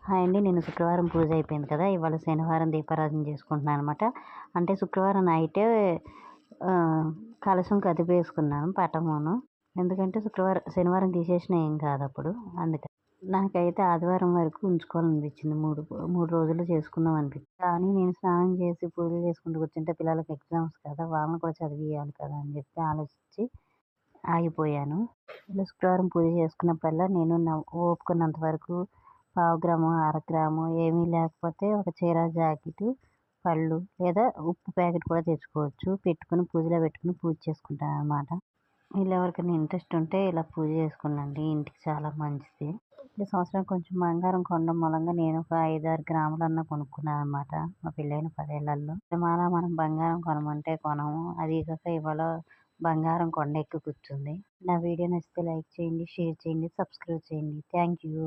Hi అండి. నేను శుక్రవారం పూజ అయిపోయింది కదా! ఇవాళ శనివారం దీపారాధన చేసుకుంటున్నాను అనమాట. అంటే శుక్రవారం నైటే కలశం కదిపేసుకున్నాను పటమును. ఎందుకంటే శనివారం తీసేసినా ఏం కాదప్పుడు. అందుకని. నాకైతే ఆదివారం వరకు ఉంచుకోవాలనిపించింది. 3 రోజులు చేసుకుందాం అనిపించింది. కానీ నేను స్నానం చేసి పూజలు చేసుకుంటూ కూర్చుంటే పిల్లలకి ఎగ్జామ్స్ కదా! వాళ్ళని కూడా చదివియాలి కదా! అని చెప్పి ఆలోచించి ఆగిపోయాను. ఇలా శుక్రవారం పూజ చేసుకున్నప్పుడల్లా నేను ఓపుకున్నంత వరకు పావు గ్రాము, అర గ్రాము ఏమీ లేకపోతే ఒక చీర జాకెట్టు, పళ్ళు లేదా ఉప్పు ప్యాకెట్ కూడా తెచ్చుకోవచ్చు. పెట్టుకుని పూజలో పెట్టుకుని పూజ చేసుకుంటాననమాట. ఇలా ఎవరికైనా ఇంట్రెస్ట్ ఉంటే ఇలా పూజ చేసుకోండి. ఇంటికి చాలా మంచిది. ఈ సంవత్సరం కొంచెం బంగారం కొనడం మూలంగా నేను ఒక 5, 6 గ్రాములన్నా కొనుక్కున్నాననమాట. మా పెళ్ళైన 10 ఏళ్లలో. మనం బంగారం కొనమంటే కొనము. అది కాక ఇవాళ బంగారం కొండ ఎక్కి కూర్చుంది. నా వీడియో నచ్చితే లైక్ చేయండి, షేర్ చేయండి, సబ్స్క్రైబ్ చేయండి. Thank you.